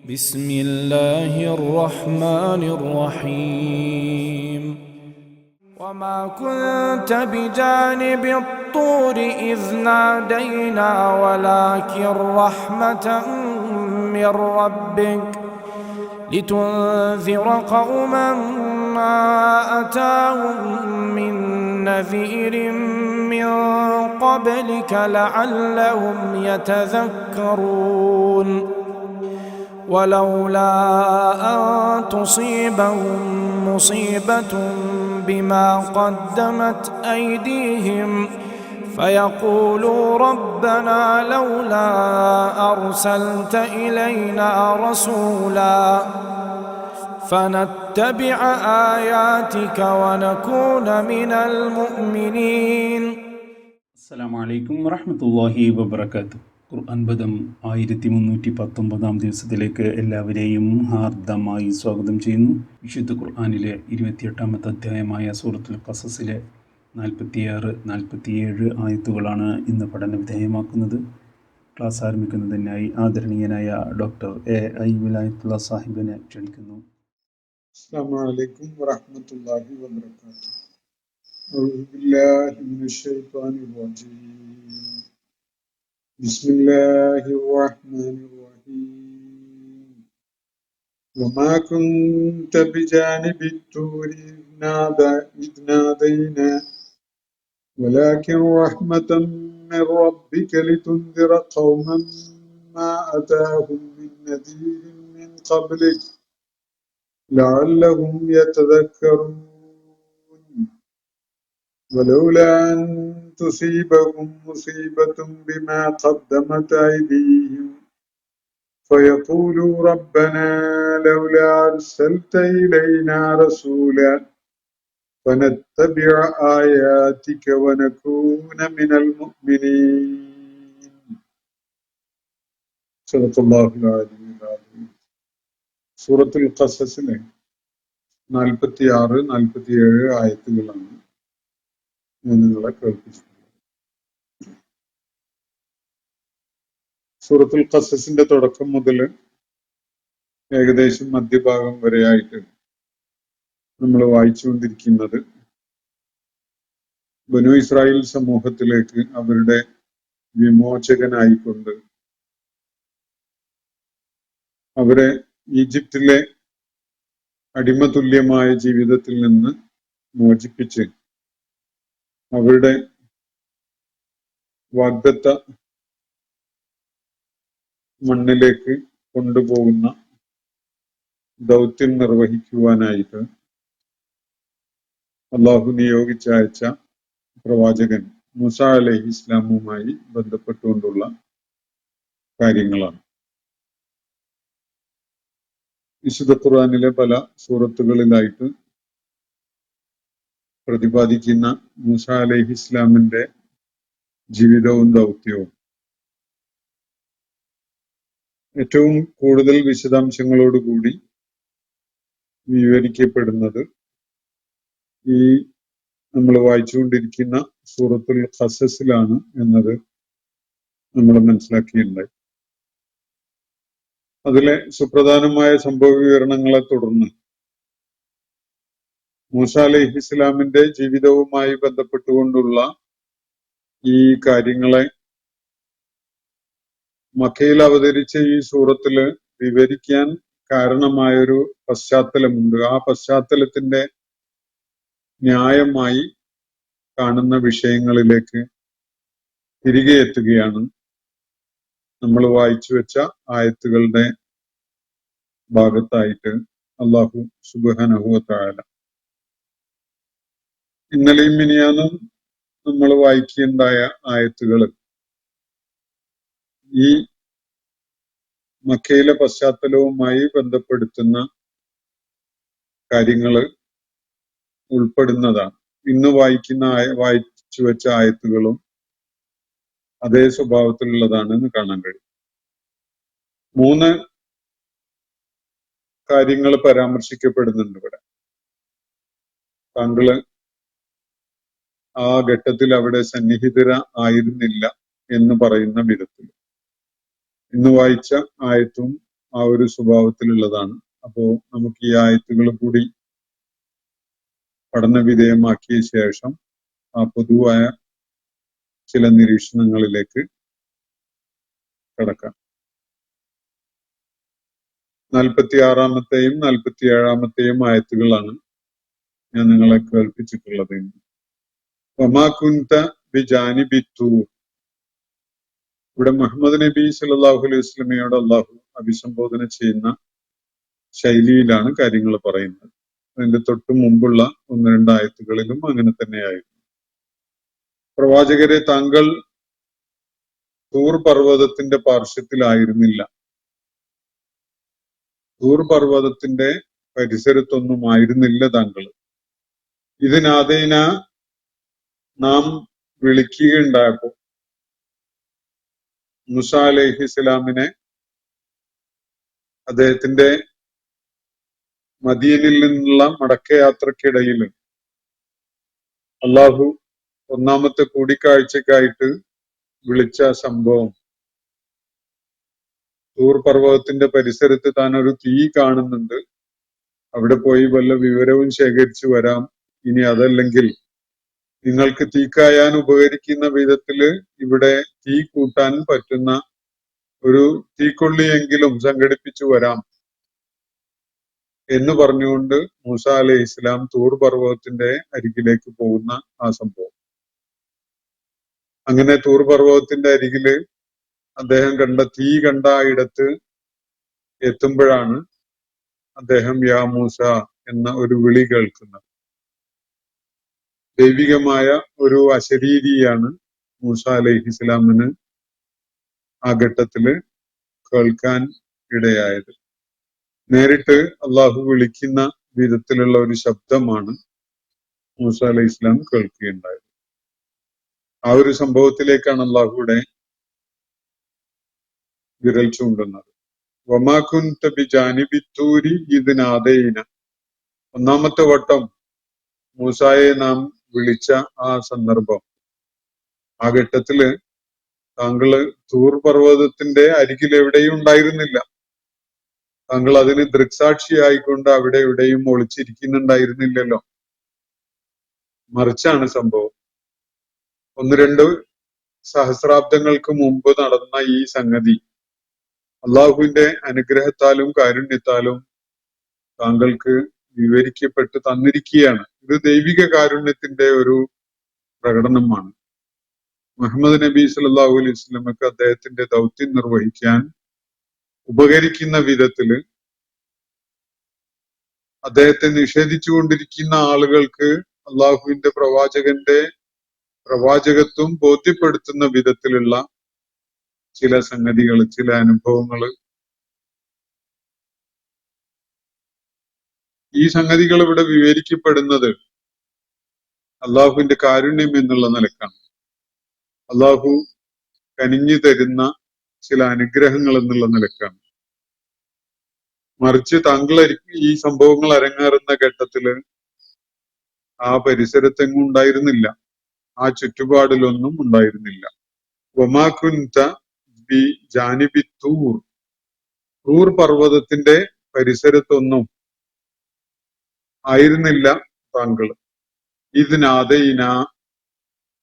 بسم الله الرحمن الرحيم وما كنت بجانب الطور إذ نادينا ولكن رحمة من ربك لتنذر قوما ما أتاهم من نذير من قبلك لعلهم يتذكرون ولولا أن تصيبهم مصيبة بما قدمت أيديهم فيقولوا ربنا لولا أرسلت إلينا رسولا فنتبع آياتك ونكون من المؤمنين. السلام عليكم ورحمة الله وبركاته. ഖുർആൻ പദം 1319 ദിവസത്തിലേക്ക് എല്ലാവരെയും ഹാർദമായി സ്വാഗതം ചെയ്യുന്നു. വിശുദ്ധ ഖുർആനിലെ 28-ാമത്തെ അധ്യായമായ സൂറത്തുൽ ഖസസിലെ 46-47 ആയത്തുകളാണ് ഇന്ന് പഠന വിധേയമാക്കുന്നത്. ക്ലാസ് ആരംഭിക്കുന്നതിനായി ആദരണീയനായ ഡോക്ടർ A.I. വിലായത്തുള്ള സാഹിബിനെ ക്ഷണിക്കുന്നു. അസ്സലാമു അലൈക്കും വറഹ്മത്തുള്ളാഹി വബറകാതുഹു. അഊദു ബില്ലാഹി മിനശ് ശൈത്വാനിർ റജീം. ബിസ്മില്ലാഹിർ റഹ്മാനിർ റഹീം. വമാ കുൻത ബിജാനിബിത് തൂരി ഇദ് നാദൈനാ വലാകിൻ റഹ്മതൻ മിർ റബ്ബിക ലിതുൻദിറ ഖൗമൻ മാ അതാഹും മിൻ നദീരിൻ മിൻ ഖബ്ലിക لعلهم يتذكرون ولولا أن تصيبهم مصيبة بما قدمت أيديهم فيقولوا ربنا لولا أرسلت إلينا رسولا فنتبع آياتك ونكون من المؤمنين. صدق الله العظيم. സൂറത്തുൽ ഖസസിലെ 46-47 ആയത്തുകളാണ് ഞാൻ നിങ്ങളെ കേൾപ്പിച്ചിട്ടുള്ളത്. സൂറത്തുൽ ഖസസിന്റെ തുടക്കം മുതൽ ഏകദേശം മധ്യഭാഗം വരെയായിട്ട് നമ്മൾ വായിച്ചുകൊണ്ടിരിക്കുന്നത് ബനൂ ഇസ്രായേൽ സമൂഹത്തിലേക്ക് അവരുടെ വിമോചകനായിക്കൊണ്ട് അവരെ ഈജിപ്തിലെ അടിമതുല്യമായ ജീവിതത്തിൽ നിന്ന് മോചിപ്പിച്ച് അവരുടെ വാഗ്ദത്ത മണ്ണിലേക്ക് കൊണ്ടുപോകുന്ന ദൗത്യം നിർവഹിക്കുവാനായിട്ട് അള്ളാഹു നിയോഗിച്ചയച്ച പ്രവാചകൻ മൂസ അലൈഹി ഇസ്ലാമുമായി ബന്ധപ്പെട്ടുകൊണ്ടുള്ള കാര്യങ്ങളാണ്. വിശുദ്ധ ഖുർആനിലെ പല സൂറത്തുകളിലായിട്ട് പ്രതിപാദിക്കുന്ന മൂസ അലൈഹി ഇസ്ലാമിന്റെ ജീവിതവും ദൗത്യവും ഏറ്റവും കൂടുതൽ വിശദാംശങ്ങളോടുകൂടി വിവരിക്കപ്പെടുന്നത് ഈ നമ്മൾ വായിച്ചുകൊണ്ടിരിക്കുന്ന സൂറത്തുൽ ഖസസിലാണ് എന്നത് നമ്മൾ മനസ്സിലാക്കിയിട്ടുണ്ടായി. അതിലെ സുപ്രധാനമായ സംഭവ വിവരണങ്ങളെ തുടർന്ന് മൂസ അലൈഹി ഇസ്ലാമിന്റെ ജീവിതവുമായി ബന്ധപ്പെട്ടുകൊണ്ടുള്ള ഈ കാര്യങ്ങളെ മക്കയിൽ അവതരിച്ച ഈ സൂറത്തില് വിവരിക്കാൻ കാരണമായൊരു പശ്ചാത്തലമുണ്ട്. ആ പശ്ചാത്തലത്തിന്റെ ന്യായമായി കാണുന്ന വിഷയങ്ങളിലേക്ക് തിരികെ എത്തുകയാണ് നമ്മൾ വായിച്ചു വെച്ച ആയത്തുകളുടെ ഭാഗത്തായിട്ട് അല്ലാഹു സുബ്ഹാനഹു വ തആല. ഇന്നലെയും മിനിയാന്നും നമ്മൾ വായിക്കുകയുണ്ടായ ആയത്തുകൾ ഈ മക്കയിലെ പശ്ചാത്തലവുമായി ബന്ധപ്പെടുത്തുന്ന കാര്യങ്ങൾ ഉൾപ്പെടുന്നതാണ്. ഇന്ന് വായിച്ചു വെച്ച ആയത്തുകളും അതേ സ്വഭാവത്തിലുള്ളതാണ് എന്ന് കാണാൻ കഴിയും. 3 കാര്യങ്ങൾ പരാമർശിക്കപ്പെടുന്നുണ്ട് ഇവിടെ. താങ്കള് ആ ഘട്ടത്തിൽ അവിടെ സന്നിഹിതര ആയിരുന്നില്ല എന്ന് പറയുന്ന വിധത്തിൽ ഇന്ന് വായിച്ച ആയത്തും ആ ഒരു സ്വഭാവത്തിലുള്ളതാണ്. അപ്പോ നമുക്ക് ഈ ആയത്തുകൾ കൂടി പഠന വിധേയമാക്കിയ ശേഷം ആ പൊതുവായ ചില നിരീക്ഷണങ്ങളിലേക്ക് കടക്കാം. 46-ാമത്തെയും 47-ാമത്തെയും ആയത്തുകളാണ് ഞാൻ നിങ്ങളെ കേൾപ്പിച്ചിട്ടുള്ളത്. വമാ കുന്ത ബിജാനിബി തൂർ. ഇവിടെ മുഹമ്മദ് നബി സല്ലല്ലാഹു അലൈഹി വസല്ലമയോട് അള്ളാഹു അഭിസംബോധന ചെയ്യുന്ന ശൈലിയിലാണ് കാര്യങ്ങൾ പറയുന്നത്. അതിന്റെ തൊട്ടു മുമ്പുള്ള 1-2 ആയത്തുകളിലും അങ്ങനെ തന്നെയായിരുന്നു. പ്രവാചകരെ, താങ്കൾ തൂർ പർവ്വതത്തിന്റെ പാർശ്വത്തിലായിരുന്നില്ല. തൂർ പർവ്വതത്തിന്റെ പരിസരത്തൊന്നും ആയിരുന്നില്ല താങ്കൾ. ഇതിനാദേന നാം വിളിക്കുകയുണ്ടായപ്പോ മൂസ അലൈഹിസ്സലാമിനെ അദ്ദേഹത്തിന്റെ മദീനയിൽ നിന്നുള്ള മടക്കയാത്രക്കിടയിൽ അള്ളാഹു ഒന്നാമത്തെ കൂടിക്കാഴ്ചക്കായിട്ട് വിളിച്ച സംഭവം, തൂർ പർവ്വതത്തിന്റെ പരിസരത്ത് താൻ ഒരു തീ കാണുന്നുണ്ട്, അവിടെ പോയി വല്ല വിവരവും ശേഖരിച്ചു വരാം, ഇനി അതല്ലെങ്കിൽ നിങ്ങൾക്ക് തീക്കായാൻ ഉപകരിക്കുന്ന വിധത്തില് ഇവിടെ തീ കൂട്ടാൻ പറ്റുന്ന ഒരു തീക്കൊള്ളിയെങ്കിലും സംഘടിപ്പിച്ചു വരാം എന്ന് പറഞ്ഞുകൊണ്ട് മൂസ അലൈഹി ഇസ്ലാം തൂർ പർവ്വതത്തിന്റെ അരികിലേക്ക് പോകുന്ന ആ സംഭവം. അങ്ങനെ തൂർ പർവ്വതത്തിന്റെ അരികില് അദ്ദേഹം തീ കണ്ട ഇടത്ത് എത്തുമ്പോഴാണ് അദ്ദേഹം യാ മൂസ എന്ന ഒരു വിളി കേൾക്കുന്നത്. ദൈവികമായ ഒരു അശരീരിയാണ് മൂസ അലൈഹി ഇസ്ലാമിന് ആ ഘട്ടത്തില് കേൾക്കാൻ ഇടയായത്. നേരിട്ട് അള്ളാഹു വിളിക്കുന്ന വിധത്തിലുള്ള ഒരു ശബ്ദമാണ് മൂസ അലൈഹി ഇസ്ലാം കേൾക്കുകയുണ്ടായത്. ആ ഒരു സംഭവത്തിലേക്കാണ് അള്ളാഹുവിടെ വിരൽ ചൂണ്ടുന്നത്. വമാ കുന്ത ബിജാനിബി തൂരി ഇദ് നാദൈന. ഒന്നാമത്തെ വട്ടം മൂസായെ നാം വിളിച്ച ആ സന്ദർഭം, ആ ഘട്ടത്തില് താങ്കള് തൂർ പർവ്വതത്തിന്റെ അരികിൽ എവിടെയും ഉണ്ടായിരുന്നില്ല. താങ്കൾ അതിന് ദൃക്സാക്ഷിയായിക്കൊണ്ട് അവിടെ എവിടെയും ഒളിച്ചിരിക്കുന്നുണ്ടായിരുന്നില്ലല്ലോ. മറിച്ചാണ് സംഭവം. 1-2 സഹസ്രാബ്ദങ്ങൾക്ക് മുമ്പ് നടന്ന ഈ സംഗതി അള്ളാഹുവിന്റെ അനുഗ്രഹത്താലും കാരുണ്യത്താലും താങ്കൾക്ക് വിവരിക്കപ്പെട്ട് തന്നിരിക്കുകയാണ്. ഇത് ദൈവിക കാരുണ്യത്തിന്റെ ഒരു പ്രകടനമാണ്. മുഹമ്മദ് നബി സല്ലല്ലാഹു അലൈഹി വസല്ലമക്ക് അദ്ദേഹത്തിന്റെ ദൗത്യം നിർവഹിക്കാൻ ഉപകരിക്കുന്ന വിധത്തില് അദ്ദേഹത്തെ നിഷേധിച്ചുകൊണ്ടിരിക്കുന്ന ആളുകൾക്ക് അള്ളാഹുവിന്റെ പ്രവാചകത്വം ബോധ്യപ്പെടുത്തുന്ന വിധത്തിലുള്ള ചില സംഗതികൾ, ചില അനുഭവങ്ങൾ, ഈ സംഗതികൾ ഇവിടെ വിവരിക്കപ്പെടുന്നത് അള്ളാഹുവിന്റെ കാരുണ്യം എന്നുള്ള നിലക്കാണ്. അള്ളാഹു കനിഞ്ഞു തരുന്ന ചില അനുഗ്രഹങ്ങൾ എന്നുള്ള നിലക്കാണ്. മറിച്ച് താങ്കൾ ഈ സംഭവങ്ങൾ അരങ്ങേറുന്ന ഘട്ടത്തില് ആ പരിസരത്തെങ്ങും ഉണ്ടായിരുന്നില്ല, ആ ചുറ്റുപാടിലൊന്നും ഉണ്ടായിരുന്നില്ല. വമാ കുന്ത ബി ജാനിബി തൂർ. തൂർ പർവ്വതത്തിന്റെ പരിസരത്തൊന്നും ആയിരുന്നില്ല താങ്കൾ. ഇതിനാദൈന,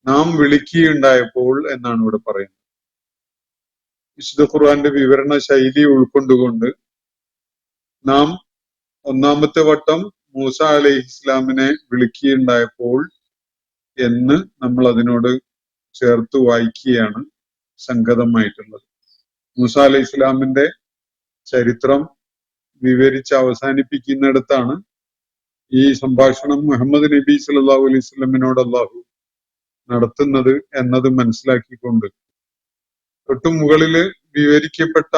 നാം വിളിക്കുകയുണ്ടായപ്പോൾ എന്നാണ് ഇവിടെ പറയുന്നത്. വിശുദ്ധ ഖുർആന്റെ വിവരണ ശൈലി ഉൾക്കൊണ്ടുകൊണ്ട് നാം ഒന്നാമത്തെ വട്ടം മൂസ അലൈഹി ഇസ്ലാമിനെ വിളിക്കുകയുണ്ടായപ്പോൾ എന്ന് നമ്മൾ അതിനോട് ചേർത്ത് വായിക്കുകയാണ് സംഗതമായിട്ടുള്ളത്. മൂസ അലൈഹി ഇസ്ലാമിന്റെ ചരിത്രം വിവരിച്ച് അവസാനിപ്പിക്കുന്നിടത്താണ് ഈ സംഭാഷണം മുഹമ്മദ് നബി സല്ലല്ലാഹു അലൈഹി വസല്ലമിനോട് അള്ളാഹു നടത്തുന്നത് എന്നത് മനസ്സിലാക്കിക്കൊണ്ട് തൊട്ടു മുകളില് വിവരിക്കപ്പെട്ട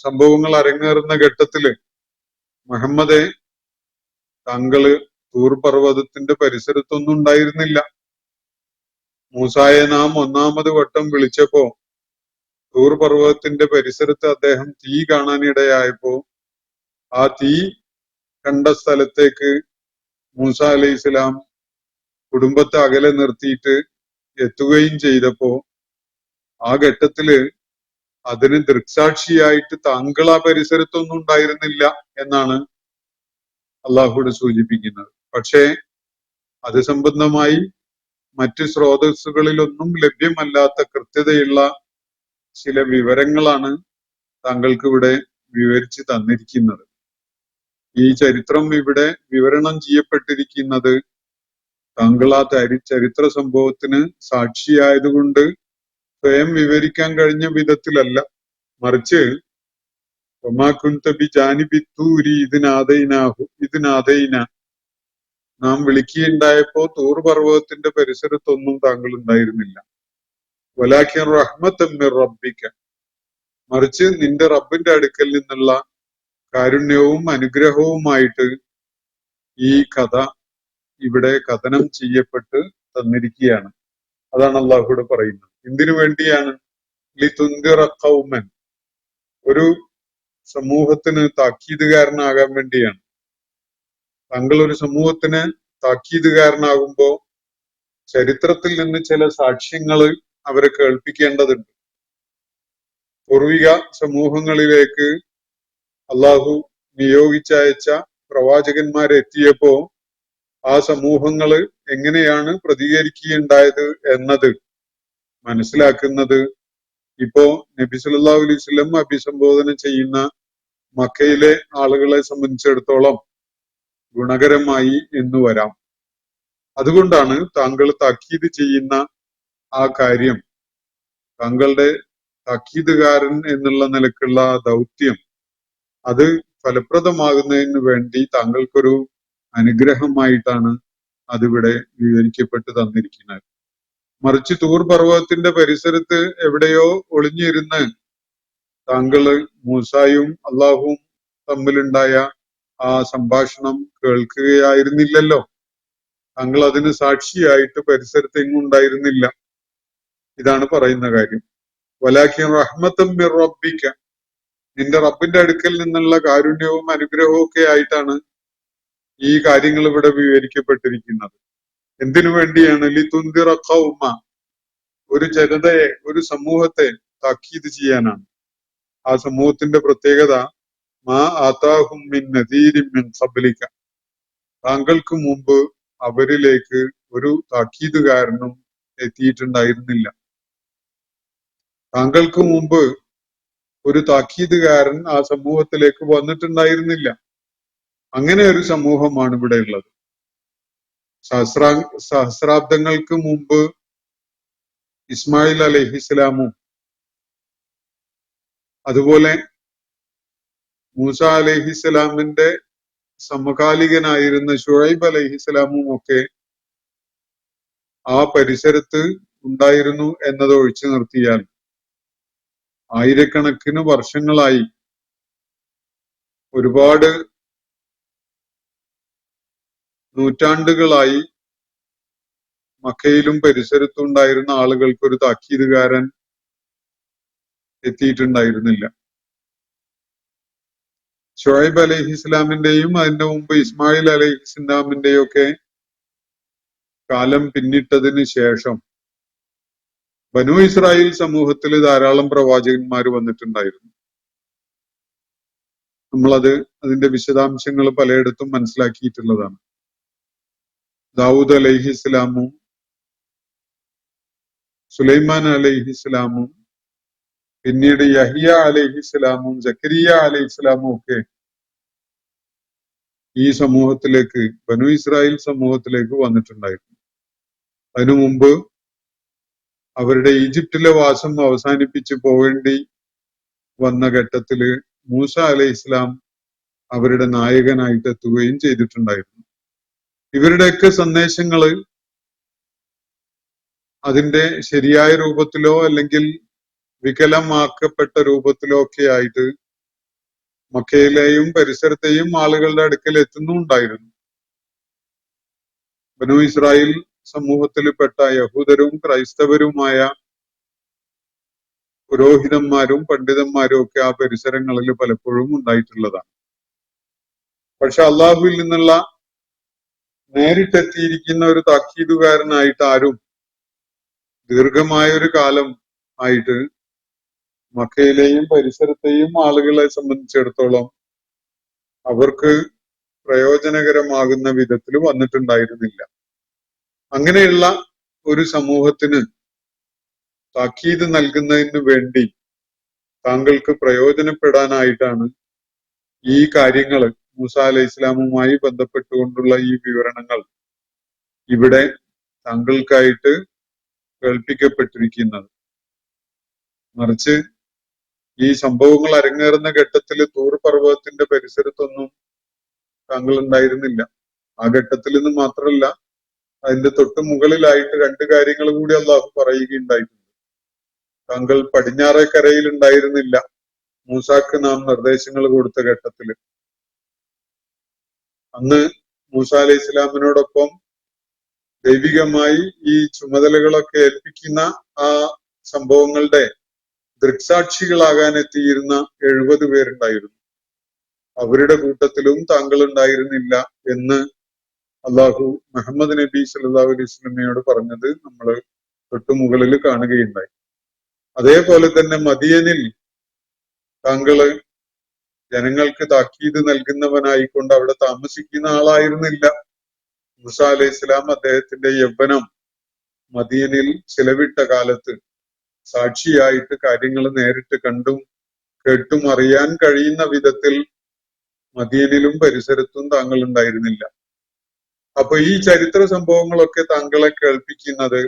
സംഭവങ്ങൾ അരങ്ങേറുന്ന ഘട്ടത്തില് മുഹമ്മദെ, താങ്കള് തൂർ പർവ്വതത്തിന്റെ പരിസരത്തൊന്നും ഉണ്ടായിരുന്നില്ല. മൂസായെ നാം ഒന്നാമത് വട്ടം വിളിച്ചപ്പോ തൂർ പർവ്വതത്തിന്റെ പരിസരത്ത് അദ്ദേഹം തീ കാണാനിടയായപ്പോ ആ തീ കണ്ട സ്ഥലത്തേക്ക് മൂസ അലൈഹി ഇസ്ലാം കുടുംബത്തെ അകലെ നിർത്തിയിട്ട് എത്തുകയും ചെയ്തപ്പോ ആ ഘട്ടത്തില് അതിന് ദൃക്സാക്ഷിയായിട്ട് താങ്കൾ ആ പരിസരത്തൊന്നും ഉണ്ടായിരുന്നില്ല എന്നാണ് അള്ളാഹുവിടെ സൂചിപ്പിക്കുന്നത്. പക്ഷേ അത് സംബന്ധമായി മറ്റ് സ്രോതസ്സുകളിലൊന്നും ലഭ്യമല്ലാത്ത കൃത്യതയുള്ള ചില വിവരങ്ങളാണ് താങ്കൾക്ക് ഇവിടെ വിവരിച്ച് തന്നിരിക്കുന്നത്. ഈ ചരിത്രം ഇവിടെ വിവരണം ചെയ്യപ്പെട്ടിരിക്കുന്നത് താങ്കൾ ആ ചരിത്ര സംഭവത്തിന് സാക്ഷിയായതുകൊണ്ട് സ്വയം വിവരിക്കാൻ കഴിഞ്ഞ വിധത്തിലല്ല, മറിച്ച് ഇതിനാദൈന നാം വിളിക്കുകയുണ്ടായപ്പോ തൂർ പർവ്വതത്തിന്റെ പരിസരത്തൊന്നും താങ്കൾ ഉണ്ടായിരുന്നില്ല. വലാക്കിൻ റഹ്മത്തൻ മിർ റബ്ബിക, മറിച്ച് നിന്റെ റബ്ബിന്റെ അടുക്കൽ നിന്നുള്ള കാരുണ്യവും അനുഗ്രഹവുമായിട്ട് ഈ കഥ ഇവിടെ കഥനം ചെയ്യപ്പെട്ട് തന്നിരിക്കുകയാണ്. അതാണ് അള്ളാഹുവിടെ പറയുന്നത്. എന്തിനു വേണ്ടിയാണ്? ലിതുൻദിറ ഖൗമൻ, ഒരു സമൂഹത്തിന് താക്കീതുകാരനാകാൻ വേണ്ടിയാണ്. താങ്കൾ ഒരു സമൂഹത്തിന് താക്കീതുകാരനാകുമ്പോ ചരിത്രത്തിൽ നിന്ന് ചില സാക്ഷ്യങ്ങൾ അവരെ കേൾപ്പിക്കേണ്ടതുണ്ട്. പൂർവിക സമൂഹങ്ങളിലേക്ക് അള്ളാഹു നിയോഗിച്ചയച്ച പ്രവാചകന്മാരെ എത്തിയപ്പോ ആ സമൂഹങ്ങള് എങ്ങനെയാണ് പ്രതികരിക്കുകയുണ്ടായത് എന്നത് മനസ്സിലാക്കുന്നത് ഇപ്പോ നബി സല്ലല്ലാഹു അലൈഹി വസല്ലം അഭിസംബോധന ചെയ്യുന്ന മക്കയിലെ ആളുകളെ സംബന്ധിച്ചിടത്തോളം ഗുണകരമായി എന്ന് വരാം. അതുകൊണ്ടാണ് താങ്കൾ താക്കീത് ചെയ്യുന്ന ആ കാര്യം, താങ്കളുടെ താക്കീതുകാരൻ എന്നുള്ള നിലക്കുള്ള ദൗത്യം, അത് ഫലപ്രദമാകുന്നതിന് വേണ്ടി താങ്കൾക്കൊരു അനുഗ്രഹമായിട്ടാണ് അതിവിടെ വിവരിക്കപ്പെട്ട് തന്നിരിക്കുന്നത്. മറിച്ച് തൂർ പർവ്വതത്തിന്റെ പരിസരത്ത് എവിടെയോ ഒളിഞ്ഞിരുന്ന് താങ്കള് മൂസായും അള്ളാഹുവും തമ്മിലുണ്ടായ ആ സംഭാഷണം കേൾക്കുകയായിരുന്നില്ലല്ലോ. താങ്കൾ അതിന് സാക്ഷിയായിട്ട് പരിസരത്ത് എങ്ങും ഉണ്ടായിരുന്നില്ല. ഇതാണ് പറയുന്ന കാര്യം. വലാക്കിൻ റഹ്മത്തൻ മിർ റബ്ബിക, നിന്റെ റബ്ബിന്റെ അടുക്കൽ നിന്നുള്ള കാരുണ്യവും അനുഗ്രഹവും ഒക്കെ ആയിട്ടാണ് ഈ കാര്യങ്ങൾ ഇവിടെ വിവരിക്കപ്പെട്ടിരിക്കുന്നത്. എന്തിനു വേണ്ടിയാണ്? ലിതുൻദിറ ഖൗമ, ഒരു ജനതയെ, ഒരു സമൂഹത്തെ താക്കീത് ചെയ്യാനാണ്. ആ സമൂഹത്തിന്റെ പ്രത്യേകത മാ ആതാഹും മിൻ നദീരിൻ മിൻ ഖബ്ലിക, താങ്കൾക്ക് മുമ്പ് അവരിലേക്ക് ഒരു താക്കീതുകാരനും എത്തിയിട്ടുണ്ടായിരുന്നില്ല. താങ്കൾക്ക് മുമ്പ് ഒരു താക്കീതുകാരൻ ആ സമൂഹത്തിലേക്ക് വന്നിട്ടുണ്ടായിരുന്നില്ല. അങ്ങനെ ഒരു സമൂഹമാണ് ഇവിടെ ഉള്ളത്. സഹസ്രാബ്ദങ്ങൾക്ക് മുമ്പ് ഇസ്മായിൽ അലൈഹിസ്സലാമും അതുപോലെ മൂസ അലൈഹിസ്സലാമിന്റെ സമകാലികനായിരുന്ന ഷുഐബ് അലൈഹിസ്സലാമും ഒക്കെ ആ പരിസരത്ത് ഉണ്ടായിരുന്നു എന്നത് ഒഴിച്ചു നിർത്തിയാൽ ആയിരക്കണക്കിന് വർഷങ്ങളായി, ഒരുപാട് നൂറ്റാണ്ടുകളായി മക്കയിലും പരിസരത്തും ഉണ്ടായിരുന്ന ആളുകൾക്ക് ഒരു താക്കീതുകാരൻ എത്തിയിട്ടുണ്ടായിരുന്നില്ല. ഷുഐബ് അലൈഹിസ്ലാമിന്റെയും അതിന്റെ മുമ്പ് ഇസ്മായിൽ അലൈഹിസ്ലാമിന്റെയും ഒക്കെ കാലം പിന്നിട്ടതിന് ശേഷം ബനു ഇസ്രായേൽ സമൂഹത്തിൽ ധാരാളം പ്രവാചകന്മാർ വന്നിട്ടുണ്ടായിരുന്നു. നമ്മളത് അതിന്റെ വിശദാംശങ്ങൾ പലയിടത്തും മനസ്സിലാക്കിയിട്ടുള്ളതാണ്. ദാവൂദ് അലൈഹിസ്ലാമും സുലൈമാൻ അലൈഹിസ്ലാമും പിന്നീട് യഹിയ അലൈഹിസ്ലാമും സക്കരിയ അലൈഹിസ്ലാമും ഒക്കെ ഈ സമൂഹത്തിലേക്ക്, ബനു ഇസ്രായേൽ സമൂഹത്തിലേക്ക് വന്നിട്ടുണ്ടായിരുന്നു. അതിനു മുമ്പ് അവരുടെ ഈജിപ്തിലെ വാസം അവസാനിപ്പിച്ച് പോകേണ്ടി വന്ന ഘട്ടത്തില് മൂസ അലൈഹിസ്ലാം അവരുടെ നായകനായിട്ട് എത്തുകയും ചെയ്തിട്ടുണ്ടായിരുന്നു. ഇവരുടെയൊക്കെ സന്ദേശങ്ങള് അതിന്റെ ശരിയായ രൂപത്തിലോ അല്ലെങ്കിൽ വികലമാക്കപ്പെട്ട രൂപത്തിലോ ഒക്കെ ആയിട്ട് മക്കയിലെയും പരിസരത്തെയും ആളുകളുടെ അടുക്കൽ എത്തുന്നുണ്ടായിരുന്നു. ബനു ഇസ്രായേൽ സമൂഹത്തിൽപ്പെട്ട യഹൂദരും ക്രൈസ്തവരുമായ പുരോഹിതന്മാരും പണ്ഡിതന്മാരും ഒക്കെ ആ പരിസരങ്ങളിൽ പലപ്പോഴും ഉണ്ടായിട്ടുള്ളതാണ്. പക്ഷെ അള്ളാഹുവിൽ നിന്നുള്ള നേരിട്ടെത്തിയിരിക്കുന്ന ഒരു താക്കീതുകാരനായിട്ട് ആരും ദീർഘമായ ഒരു കാലം ആയിട്ട് മക്കയിലെയും പരിസരത്തെയും ആളുകളെ സംബന്ധിച്ചിടത്തോളം അവർക്ക് പ്രയോജനകരമാകുന്ന വിധത്തിൽ വന്നിട്ടുണ്ടായിരുന്നില്ല. അങ്ങനെയുള്ള ഒരു സമൂഹത്തിന് താക്കീത് നൽകുന്നതിന് വേണ്ടി താങ്കൾക്ക് പ്രയോജനപ്പെടാനായിട്ടാണ് ഈ കാര്യങ്ങൾ, മൂസാ അലൈഹി ഇസ്ലാമുമായി ബന്ധപ്പെട്ടുകൊണ്ടുള്ള ഈ വിവരണങ്ങൾ ഇവിടെ താങ്കൾക്കായിട്ട് കേൾപ്പിക്കപ്പെട്ടിരിക്കുന്നത്. മറിച്ച് ഈ സംഭവങ്ങൾ അരങ്ങേറുന്ന ഘട്ടത്തിൽ തൂർ പർവ്വതത്തിന്റെ പരിസരത്തൊന്നും താങ്കൾ ഉണ്ടായിരുന്നില്ല. ആ ഘട്ടത്തിൽ നിന്ന് മാത്രമല്ല, അതിന്റെ തൊട്ട് മുകളിലായിട്ട് രണ്ട് കാര്യങ്ങൾ കൂടി അള്ളാഹു പറയുകയുണ്ടായിട്ടുണ്ട്. താങ്കൾ പടിഞ്ഞാറേ കരയിൽ ഉണ്ടായിരുന്നില്ല മൂസാക്ക് നാം നിർദ്ദേശങ്ങൾ കൊടുത്ത ഘട്ടത്തില്. അന്ന് മൂസാ അലൈഹി ഇസ്ലാമിനോടൊപ്പം ദൈവികമായി ഈ ചുമതലകളൊക്കെ ഏൽപ്പിക്കുന്ന ആ സംഭവങ്ങളുടെ ദൃക്സാക്ഷികളാകാൻ എത്തിയിരുന്ന 70 പേരുണ്ടായിരുന്നു. അവരുടെ കൂട്ടത്തിലും താങ്കൾ ഉണ്ടായിരുന്നില്ല എന്ന് അള്ളാഹു മുഹമ്മദ് നബി സല്ലല്ലാഹു അലൈഹി വസല്ലമയോട് പറഞ്ഞത് നമ്മൾ തൊട്ടുമുകളിൽ കാണുകയുണ്ടായി. അതേപോലെ തന്നെ മദിയനിൽ താങ്കള് ജനങ്ങൾക്ക് താക്കീത് നൽകുന്നവനായിക്കൊണ്ട് അവിടെ താമസിക്കുന്ന ആളായിരുന്നില്ല. മൂസാ അലൈഹി ഇസ്ലാം അദ്ദേഹത്തിന്റെ യൗവനം മദീനയിൽ ചിലവിട്ട കാലത്ത് സാക്ഷിയായിട്ട് കാര്യങ്ങൾ നേരിട്ട് കണ്ടും കേട്ടും അറിയാൻ കഴിയുന്ന വിധത്തിൽ മദീനയിലും പരിസരത്തും താങ്കൾ ഉണ്ടായിരുന്നില്ല. അപ്പൊ ഈ ചരിത്ര സംഭവങ്ങളൊക്കെ താങ്കളെ കേൾപ്പിക്കുന്നത്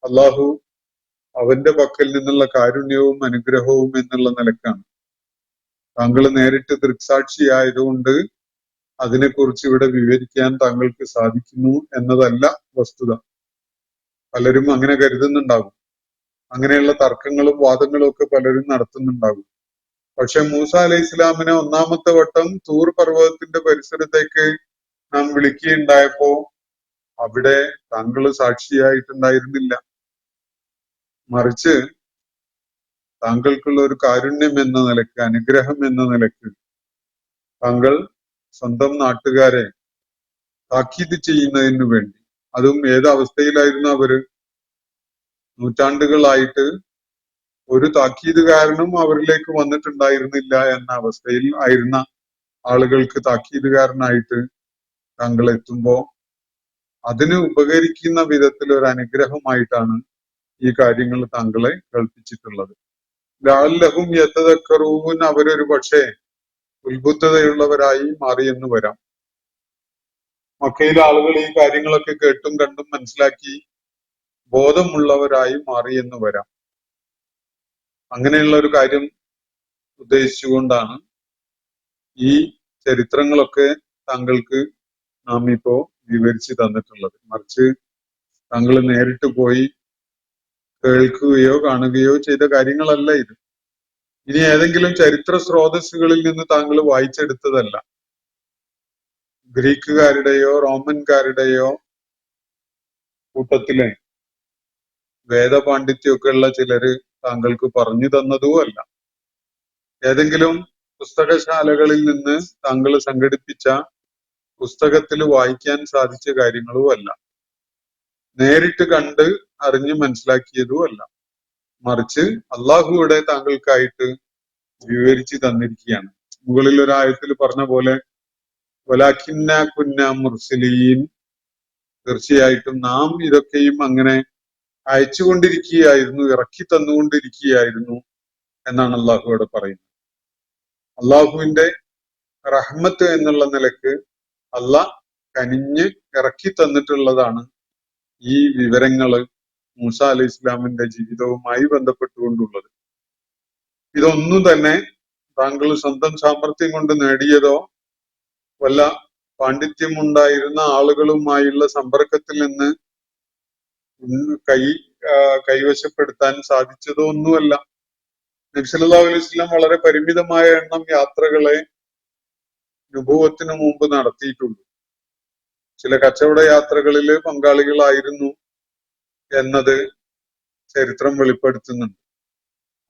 അള്ളാഹു അവന്റെ പക്കൽ നിന്നുള്ള കാരുണ്യവും അനുഗ്രഹവും എന്നുള്ള നിലക്കാണ്. താങ്കൾ നേരിട്ട് ദൃക്സാക്ഷിയായതുകൊണ്ട് അതിനെക്കുറിച്ച് ഇവിടെ വിവരിക്കാൻ താങ്കൾക്ക് സാധിക്കുന്നു എന്നതല്ല വസ്തുത. പലരും അങ്ങനെ കരുതുന്നുണ്ടാകും. അങ്ങനെയുള്ള തർക്കങ്ങളും വാദങ്ങളും ഒക്കെ പലരും നടത്തുന്നുണ്ടാകും. പക്ഷെ മൂസ അലൈഹി ഇസ്ലാമിനെ ഒന്നാമത്തെ വട്ടം തൂർ പർവ്വതത്തിന്റെ പരിസരത്തേക്ക് നാം വിളിക്കുകയുണ്ടായപ്പോ അവിടെ താങ്കൾ സാക്ഷിയായിട്ടുണ്ടായിരുന്നില്ല. മറിച്ച് താങ്കൾക്കുള്ള ഒരു കാരുണ്യം എന്ന നിലക്ക്, അനുഗ്രഹം എന്ന നിലക്ക് താങ്കൾ സ്വന്തം നാട്ടുകാരെ താക്കീത് ചെയ്യുന്നതിന് വേണ്ടി, അതും ഏത് അവസ്ഥയിലായിരുന്നു അവര്? നൂറ്റാണ്ടുകളായിട്ട് ഒരു താക്കീതുകാരനും അവരിലേക്ക് വന്നിട്ടുണ്ടായിരുന്നില്ല എന്ന അവസ്ഥയിൽ ആയിരുന്ന ആളുകൾക്ക് താക്കീതുകാരനായിട്ട് താങ്കൾ എത്തുമ്പോ അതിന് ഉപകരിക്കുന്ന വിധത്തിൽ ഒരു അനുഗ്രഹമായിട്ടാണ് ഈ കാര്യങ്ങൾ താങ്കളെ കേൾപ്പിച്ചിട്ടുള്ളത്. ലഅല്ലഹും യതദക്കറൂൻ, അവരൊരു പക്ഷേ ഉത്ബുദ്ധതയുള്ളവരായി മാറിയെന്ന് വരാം. മക്കയിലെ ആളുകൾ ഈ കാര്യങ്ങളൊക്കെ കേട്ടും കണ്ടും മനസ്സിലാക്കി ബോധമുള്ളവരായി മാറിയെന്ന് വരാം. അങ്ങനെയുള്ള ഒരു കാര്യം ഉദ്ദേശിച്ചുകൊണ്ടാണ് ഈ ചരിത്രങ്ങളൊക്കെ താങ്കൾക്ക് നാം ഇപ്പോ വിവരിച്ചു തന്നിട്ടുള്ളത്. മറിച്ച് താങ്കൾ നേരിട്ട് പോയി കേൾക്കുകയോ കാണുകയോ ചെയ്ത കാര്യങ്ങളല്ല ഇത്. ഇനി ഏതെങ്കിലും ചരിത്ര സ്രോതസ്സുകളിൽ നിന്ന് താങ്കൾ വായിച്ചെടുത്തതല്ല. ഗ്രീക്കുകാരുടെയോ റോമൻകാരുടെയോ കൂട്ടത്തിലെ വേദപാണ്ഡിത്യമൊക്കെ ഉള്ള ചിലര് താങ്കൾക്ക് പറഞ്ഞു തന്നതുമല്ല. ഏതെങ്കിലും പുസ്തകശാലകളിൽ നിന്ന് താങ്കൾ സംഘടിപ്പിച്ച പുസ്തകത്തിൽ വായിക്കാൻ സാധിച്ച കാര്യങ്ങളുമല്ല. നേരിട്ട് കണ്ട് അറിഞ്ഞ് മനസ്സിലാക്കിയതുമല്ല. മറിച്ച് അള്ളാഹുവിടെ താങ്കൾക്കായിട്ട് വിവരിച്ചു തന്നിരിക്കുകയാണ്. മുകളിൽ ഒരു ആയത്തിൽ പറഞ്ഞ പോലെ വലാകിന്ന കുന്ന മുർസലീൻ, തീർച്ചയായിട്ടും നാം ഇതൊക്കെയും അങ്ങനെ അയച്ചുകൊണ്ടിരിക്കുകയായിരുന്നു, ഇറക്കി തന്നുകൊണ്ടിരിക്കുകയായിരുന്നു എന്നാണ് അള്ളാഹു അവിടെ പറയുന്നത്. അള്ളാഹുവിന്റെ റഹ്മത്ത് എന്നുള്ള നിലക്ക് അള്ളാഹ് കനിഞ്ഞ് ഇറക്കി തന്നിട്ടുള്ളതാണ് ഈ വിവരങ്ങള് മൂസാ അലൈഹി ഇസ്ലാമിന്റെ ജീവിതവുമായി ബന്ധപ്പെട്ടുകൊണ്ടുള്ളത്. ഇതൊന്നും തന്നെ താങ്കൾ സ്വന്തം സാമർഥ്യം കൊണ്ട് നേടിയതോ വല്ല പാണ്ഡിത്യമുണ്ടായിരുന്ന ആളുകളുമായുള്ള സമ്പർക്കത്തിൽ നിന്ന് കൈവശപ്പെടുത്താൻ സാധിച്ചതോ ഒന്നുമല്ല. നബി സല്ലല്ലാഹു അലൈഹി വസല്ലം വളരെ പരിമിതമായ എണ്ണം യാത്രകളെ നുബുവത്തിന് മുമ്പ് നടത്തിയിട്ടുള്ളൂ. ചില കച്ചവട യാത്രകളിൽ പങ്കാളികളായിരുന്നു എന്നത് ചരിത്രം വെളിപ്പെടുത്തുന്നുണ്ട്.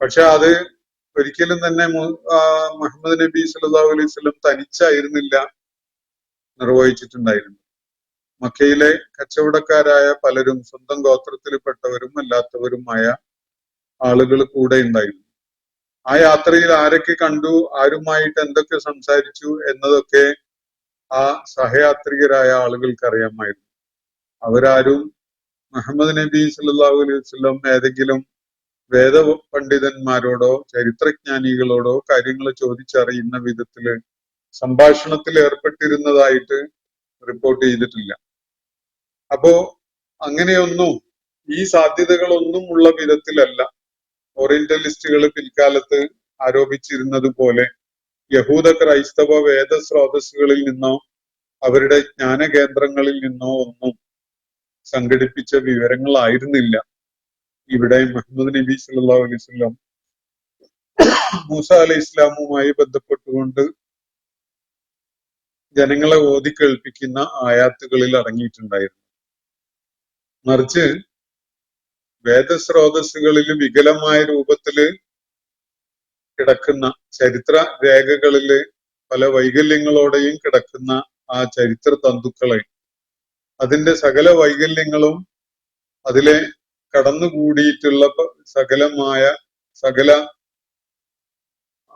പക്ഷെ അത് ഒരിക്കലും തന്നെ മുഹമ്മദ് നബി സല്ലല്ലാഹു അലൈഹി വസല്ലം തനിച്ചായിരുന്നില്ല നിർവഹിച്ചിട്ടുണ്ടായിരുന്നു. മക്കയിലെ കച്ചവടക്കാരായ പലരും സ്വന്തം ഗോത്രത്തിൽപ്പെട്ടവരും അല്ലാത്തവരുമായ ആളുകൾ കൂടെ ഉണ്ടായിരുന്നു. ആ യാത്രയിൽ ആരൊക്കെ കണ്ടു, ആരുമായിട്ട് എന്തൊക്കെ സംസാരിച്ചു എന്നതൊക്കെ ആ സഹയാത്രികരായ ആളുകൾക്ക് അറിയാമായിരുന്നു. അവരാരും മുഹമ്മദ് നബി സല്ലല്ലാഹു അലൈഹി വസല്ലം ഏതെങ്കിലും വേദ പണ്ഡിതന്മാരോടോ ചരിത്രജ്ഞാനികളോടോ കാര്യങ്ങൾ ചോദിച്ചറിയുന്ന വിധത്തില് സംഭാഷണത്തിൽ ഏർപ്പെട്ടിരുന്നതായിട്ട് റിപ്പോർട്ട് ചെയ്തിട്ടില്ല. അപ്പോ അങ്ങനെയൊന്നും ഈ സാധ്യതകളൊന്നും ഉള്ള വിധത്തിലല്ല ഓറിയന്റലിസ്റ്റുകൾ പിൽക്കാലത്ത് ആരോപിച്ചിരുന്നത് പോലെ യഹൂദ ക്രൈസ്തവ വേദ സ്രോതസ്സുകളിൽ നിന്നോ അവരുടെ ജ്ഞാന കേന്ദ്രങ്ങളിൽ നിന്നോ ഒന്നും സംഘടിപ്പിച്ച വിവരങ്ങളായിരുന്നില്ല ഇവിടെ മുഹമ്മദ് നബി സല്ലല്ലാഹു അലൈഹി വസല്ലം മൂസ അലൈഹി ഇസ്ലാമുമായി ബന്ധപ്പെട്ടുകൊണ്ട് ജനങ്ങളെ ഓതി കേൾപ്പിക്കുന്ന ആയാത്തുകളിൽ അടങ്ങിയിട്ടുണ്ടായിരുന്നു. മറിച്ച് വേദസ്രോതസ്സുകളിൽ വികലമായ രൂപത്തില് കിടക്കുന്ന ചരിത്ര രേഖകളില് പല വൈകല്യങ്ങളോടെയും കിടക്കുന്ന ആ ചരിത്ര തന്തുക്കളെ അതിന്റെ സകല വൈകല്യങ്ങളും അതിലെ കടന്നുകൂടിയിട്ടുള്ള സകല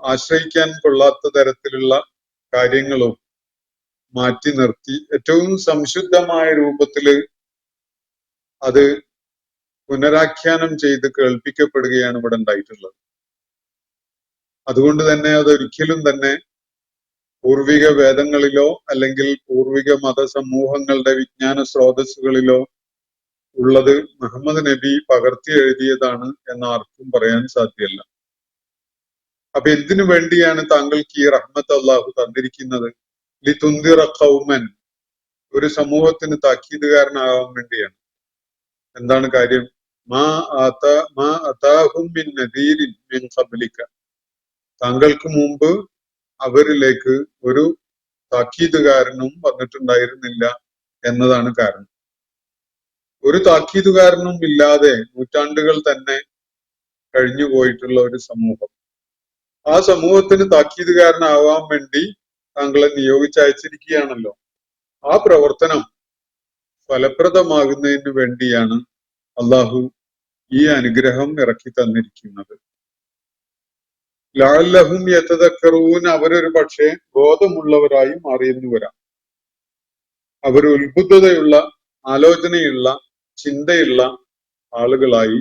ആശ്രയിക്കാൻ കൊള്ളാത്ത തരത്തിലുള്ള കാര്യങ്ങളും മാറ്റി നിർത്തി ഏറ്റവും സംശുദ്ധമായ രൂപത്തില് അത് പുനരാഖ്യാനം ചെയ്ത് കേൾപ്പിക്കപ്പെടുകയാണ് ഇവിടെ ഉണ്ടായിട്ടുള്ളത്. അതുകൊണ്ട് തന്നെ അതൊരിക്കലും തന്നെ പൂർവിക വേദങ്ങളിലോ അല്ലെങ്കിൽ പൂർവിക മതസമൂഹങ്ങളുടെ വിജ്ഞാന സ്രോതസ്സുകളിലോ ഉള്ളത് മുഹമ്മദ് നബി പകർത്തി എഴുതിയതാണ് എന്ന് ആർക്കും പറയാൻ സാധ്യമല്ല. അപ്പൊ എന്തിനു വേണ്ടിയാണ് താങ്കൾക്ക് ഈ റഹ്മത്ത് അള്ളാഹു തന്നിരിക്കുന്നത്? ലിതുന്ദിറ ഖൗമൻ, ഒരു സമൂഹത്തിന് താക്കീതുകാരനാകാൻ വേണ്ടിയാണ്. എന്താണ് കാര്യം? മാ അതാഹും മിൻ നദീരിൻ മിൻ ഖബ്ലിക, താങ്കൾക്ക് മുമ്പ് അവരിലേക്ക് ഒരു താക്കീതുകാരനും വന്നിട്ടുണ്ടായിരുന്നില്ല എന്നതാണ് കാരണം. ഒരു താക്കീതുകാരനും ഇല്ലാതെ നൂറ്റാണ്ടുകൾ തന്നെ കഴിഞ്ഞു പോയിട്ടുള്ള ഒരു സമൂഹം, ആ സമൂഹത്തിന് താക്കീതുകാരനാവാൻ വേണ്ടി താങ്കളെ നിയോഗിച്ചയച്ചിരിക്കുകയാണല്ലോ. ആ പ്രവർത്തനം ഫലപ്രദമാകുന്നതിന് വേണ്ടിയാണ് അള്ളാഹു ഈ അനുഗ്രഹം ഇറക്കി തന്നിരിക്കുന്നത്. ലഅല്ലഹും യതദക്കറൂൻ, അവരൊരു പക്ഷേ ബോധമുള്ളവരായി മാറിയെന്ന് വരാം. അവർ ഉത്ബുദ്ധതയുള്ള, ആലോചനയുള്ള, ചിന്തയുള്ള ആളുകളായി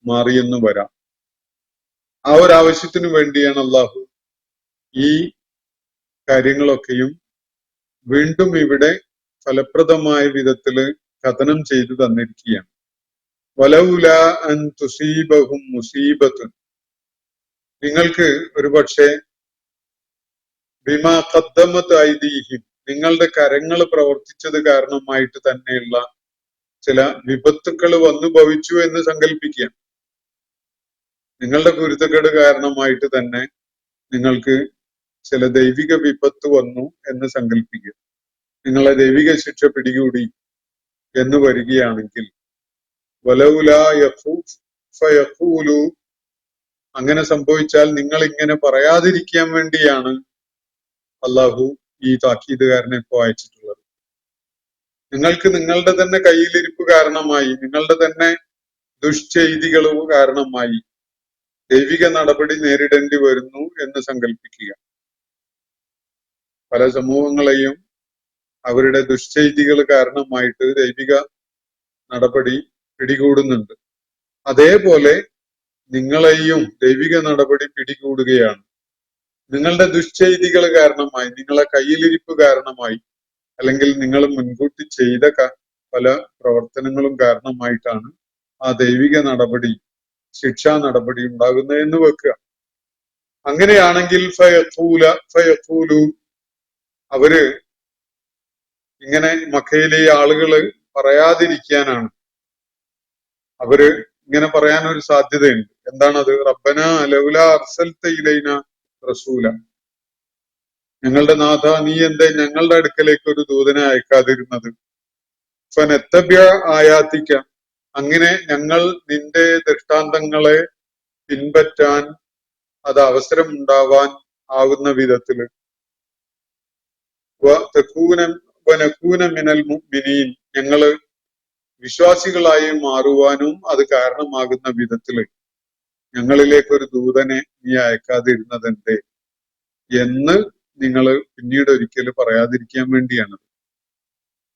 മാറിയെന്ന് വരാം. ആ ഒരു ആവശ്യത്തിനു വേണ്ടിയാണ് അള്ളാഹു ഈ കാര്യങ്ങളൊക്കെയും വീണ്ടും ഇവിടെ ഫലപ്രദമായ വിധത്തില് കഥനം ചെയ്തു തന്നിരിക്കുകയാണ്. വലൗല അൻ തുസീബഹും മുസീബത്തുൻ, നിങ്ങൾക്ക് ഒരു പക്ഷേ ബിമാ ഖദ്ദമത് ഐദീഹിം, നിങ്ങളുടെ കരങ്ങൾ പ്രവർത്തിച്ചത് കാരണമായിട്ട് തന്നെയുള്ള ചില വിപത്തുക്കൾ വന്നു ഭവിച്ചു എന്ന് സങ്കല്പിക്കുക. നിങ്ങളുടെ കുരുത്തക്കേട് കാരണമായിട്ട് തന്നെ നിങ്ങൾക്ക് ചില ദൈവിക വിപത്ത് വന്നു എന്ന് സങ്കല്പിക്കുക. നിങ്ങളെ ദൈവിക ശിക്ഷ പിടികൂടി എന്ന് വരികയാണെങ്കിൽ വലൗലാ ഫയഖൂലു, അങ്ങനെ സംഭവിച്ചാൽ നിങ്ങൾ ഇങ്ങനെ പറയാതിരിക്കാൻ വേണ്ടിയാണ് അള്ളാഹു ഈ താക്കീതുകാരനെ ഇപ്പോൾ അയച്ചിട്ടുള്ളത്. നിങ്ങൾക്ക് നിങ്ങളുടെ തന്നെ കയ്യിലിരിപ്പ് കാരണമായി, നിങ്ങളുടെ തന്നെ ദുഷ്ചെയ്തികൾ കാരണമായി ദൈവിക നടപടി നേരിടേണ്ടി വരുന്നു എന്ന് സങ്കല്പിക്കുക. പല സമൂഹങ്ങളെയും അവരുടെ ദുഷ്ചെയ്തികൾ കാരണമായിട്ട് ദൈവിക നടപടി പിടികൂടുന്നുണ്ട്. അതേപോലെ നിങ്ങളെയും ദൈവിക നടപടി പിടികൂടുകയാണ്. നിങ്ങളുടെ ദുഷ്ചെയ്തികൾ കാരണമായി, നിങ്ങളെ കയ്യിലിരിപ്പ് കാരണമായി, അല്ലെങ്കിൽ നിങ്ങൾ മുൻകൂട്ടി ചെയ്ത പല പ്രവർത്തനങ്ങളും കാരണമായിട്ടാണ് ആ ദൈവിക നടപടി, ശിക്ഷാ നടപടി ഉണ്ടാകുന്നതെന്ന് വെക്കുക. അങ്ങനെയാണെങ്കിൽ ഫയഖൂലു, അവര് ഇങ്ങനെ മക്കയിലെ ആളുകള് പറയാതിരിക്കാനാണ്, അവര് ഇങ്ങനെ പറയാൻ ഒരു സാധ്യതയുണ്ട്. എന്താണത്? റബ്ബന ലൗല അർസൽത ഇലൈന റസൂല, ഞങ്ങളുടെ നാഥ, നീ എന്തേ ഞങ്ങളുടെ അടുക്കലേക്ക് ഒരു ദൂതനെ അയക്കാതിരുന്നത്? ഫനത്തബ്യ ആയാത്തിക്ക, അങ്ങനെ ഞങ്ങൾ നിന്റെ ദൃഷ്ടാന്തങ്ങളെ പിൻപറ്റാൻ അത് അവസരം ഉണ്ടാവാൻ ആവുന്ന വിധത്തില് വനകൂന മിനൽ മുഅ്മിനീൻ, ഞങ്ങള് വിശ്വാസികളായി മാറുവാനും അത് കാരണമാകുന്ന വിധത്തില് ഞങ്ങളിലേക്ക് ഒരു ദൂതനെ നീ അയക്കാതിരുന്നത് എന്തേ എന്ന് നിങ്ങൾ പിന്നീട് ഒരിക്കൽ പറയാതിരിക്കാൻ വേണ്ടിയാണ്.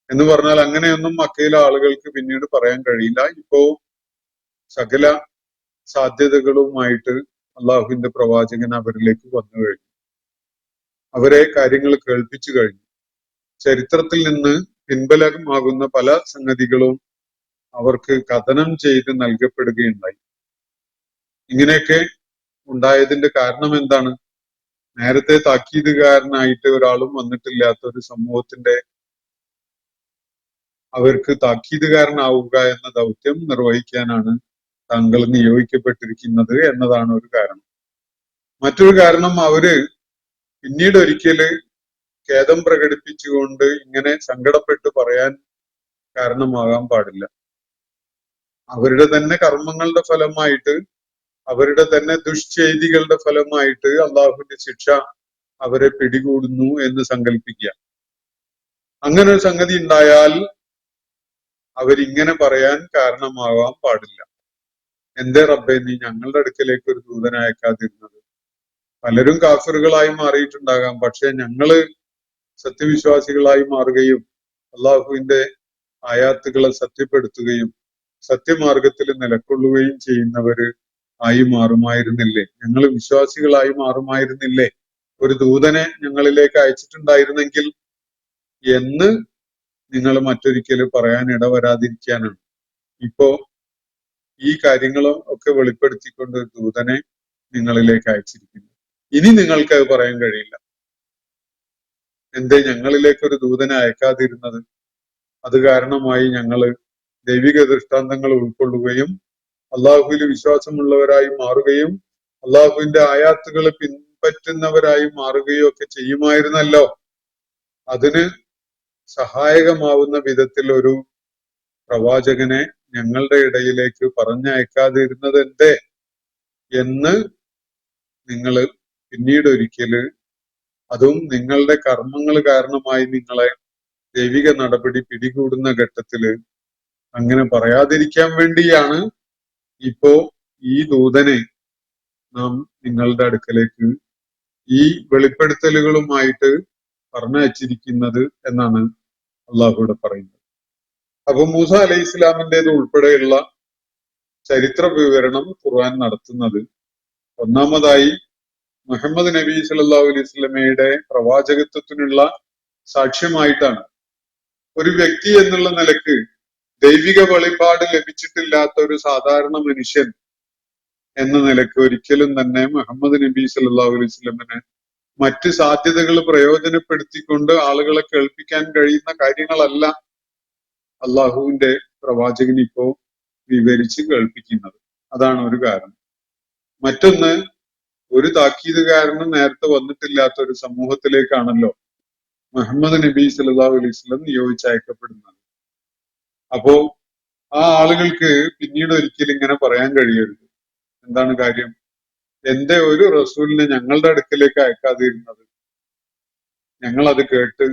എന്ന് പറഞ്ഞാൽ അങ്ങനെയൊന്നും മക്കയിലെ ആളുകൾക്ക് പിന്നീട് പറയാൻ കഴിയില്ല. ഇപ്പോ സകല സാധ്യതകളുമായിട്ട് അള്ളാഹുവിന്റെ പ്രവാചകൻ അവരിലേക്ക് വന്നു കഴിഞ്ഞു. അവരെ കാര്യങ്ങൾ കേൾപ്പിച്ചു കഴിഞ്ഞു. ചരിത്രത്തിൽ നിന്ന് പിൻബലമാകുന്ന പല സംഗതികളും അവർക്ക് കഥനം ചെയ്ത് നൽകപ്പെടുകയുണ്ടായി. ഇങ്ങനെയൊക്കെ ഉണ്ടായതിന്റെ കാരണം എന്താണ്? നേരത്തെ താക്കീതുകാരനായിട്ട് ഒരാളും വന്നിട്ടില്ലാത്ത ഒരു സമൂഹത്തിന്റെ അവർക്ക് താക്കീതുകാരനാവുക എന്ന ദൗത്യം നിർവഹിക്കാനാണ് താങ്കൾ നിയോഗിക്കപ്പെട്ടിരിക്കുന്നത് എന്നതാണ് ഒരു കാരണം. മറ്റൊരു കാരണം, അവര് പിന്നീട് ഒരിക്കല് ഖേദം പ്രകടിപ്പിച്ചുകൊണ്ട് ഇങ്ങനെ സങ്കടപ്പെട്ട് പറയാൻ കാരണമാകാൻ പാടില്ല. അവരുടെ തന്നെ കർമ്മങ്ങളുടെ ഫലമായിട്ട്, അവരുടെ തന്നെ ദുഷ്ചെയ്തികളുടെ ഫലമായിട്ട് അള്ളാഹുവിന്റെ ശിക്ഷ അവരെ പിടികൂടുന്നു എന്ന് സങ്കല്പിക്കുക. അങ്ങനെ ഒരു സംഗതി ഉണ്ടായാൽ അവരിങ്ങനെ പറയാൻ കാരണമാകാൻ പാടില്ല. എന്തേ റബ്ബേ നീ ഞങ്ങളുടെ അടുക്കലേക്ക് ഒരു ദൂതനെ അയക്കാതിരുന്നത്? പലരും കാഫിറുകളായി മാറിയിട്ടുണ്ടാകാം, പക്ഷെ ഞങ്ങള് സത്യവിശ്വാസികളായി മാറുകയും അള്ളാഹുവിന്റെ ആയാത്തുകളെ സത്യപ്പെടുത്തുകയും സത്യമാർഗത്തിൽ നിലകൊള്ളുകയും ചെയ്യുന്നവര് ആയി മാറുമായിരുന്നില്ലേ? ഞങ്ങൾ വിശ്വാസികളായി മാറുമായിരുന്നില്ലേ ഒരു ദൂതനെ ഞങ്ങളിലേക്ക് അയച്ചിട്ടുണ്ടായിരുന്നെങ്കിൽ എന്ന് നിങ്ങൾ മറ്റൊരിക്കൽ പറയാൻ ഇടവരാതിരിക്കാനാണ് ഇപ്പോ ഈ കാര്യങ്ങളും ഒക്കെ വെളിപ്പെടുത്തിക്കൊണ്ട് ഒരു ദൂതനെ നിങ്ങളിലേക്ക് അയച്ചിരിക്കുന്നു. ഇനി നിങ്ങൾക്ക് അത് പറയാൻ കഴിയില്ല. എന്തേ ഞങ്ങളിലേക്ക് ഒരു ദൂതനെ അയക്കാതിരുന്നത്? അത് കാരണമായി ഞങ്ങള് ദൈവിക ദൃഷ്ടാന്തങ്ങൾ ഉൾക്കൊള്ളുകയും അള്ളാഹുവിൽ വിശ്വാസമുള്ളവരായി മാറുകയും അള്ളാഹുവിന്റെ ആയാത്തുകൾ പിൻപറ്റുന്നവരായി മാറുകയും ഒക്കെ ചെയ്യുമായിരുന്നല്ലോ. അതിന് സഹായകമാവുന്ന വിധത്തിൽ ഒരു പ്രവാചകനെ ഞങ്ങളുടെ ഇടയിലേക്ക് പറഞ്ഞയക്കാതിരുന്നത് എന്തേ എന്ന് നിങ്ങൾ പിന്നീട് ഒരിക്കല്, അതും നിങ്ങളുടെ കർമ്മങ്ങൾ കാരണമായി നിങ്ങളെ ദൈവിക നടപടി പിടികൂടുന്ന ഘട്ടത്തില് അങ്ങനെ പറയാതിരിക്കാൻ വേണ്ടിയാണ് ഇപ്പോ ഈ ദൂതനെ നാം നിങ്ങളുടെ അടുക്കലേക്ക് ഈ വെളിപ്പെടുത്തലുകളുമായിട്ട് പറഞ്ഞയച്ചിരിക്കുന്നത് എന്നാണ് അള്ളാഹുവിടെ പറയുന്നത്. അപ്പൊ മൂസ അലൈഹി ഇസ്ലാമിൻ്റെത് ഉൾപ്പെടെയുള്ള ചരിത്ര വിവരണം ഖുർആൻ നടത്തുന്നത് ഒന്നാമതായി മുഹമ്മദ് നബി സല്ലല്ലാഹു അലൈഹി വസല്ലമയുടെ പ്രവാചകത്വത്തിനുള്ള സാക്ഷ്യമായിട്ടാണ്. ഒരു വ്യക്തി എന്നുള്ള നിലക്ക് ദൈവിക വെളിപാട് ലഭിച്ചിട്ടില്ലാത്ത ഒരു സാധാരണ മനുഷ്യൻ എന്ന നിലക്ക് ഒരിക്കലും തന്നെ മുഹമ്മദ് നബി സല്ലല്ലാഹു അലൈഹി വസല്ലമന് മറ്റ് സാധ്യതകൾ പ്രയോജനപ്പെടുത്തിക്കൊണ്ട് ആളുകളെ കേൾപ്പിക്കാൻ കഴിയുന്ന കാര്യങ്ങളല്ല അള്ളാഹുവിന്റെ പ്രവാചകൻ ഇപ്പോ വിവരിച്ച് കേൾപ്പിക്കുന്നത്. അതാണ് ഒരു കാരണം. മറ്റൊന്ന്, ഒരു താക്കീതുകാരനും നേരത്തെ വന്നിട്ടില്ലാത്ത ഒരു സമൂഹത്തിലേക്കാണല്ലോ മുഹമ്മദ് നബി സല്ലല്ലാഹു അലൈഹി വസല്ലം നിയോഗിച്ചയക്കപ്പെടുന്നത്. അപ്പോ ആ ആളുകൾക്ക് പിന്നീട് ഒരിക്കലും ഇങ്ങനെ പറയാൻ കഴിയരുത്. എന്താണ് കാര്യം? എന്റെ ഒരു റസൂലിനെ ഞങ്ങളുടെ അടുക്കലേക്ക് അയക്കാതിരുന്നത്? ഞങ്ങൾ അത് കേട്ട്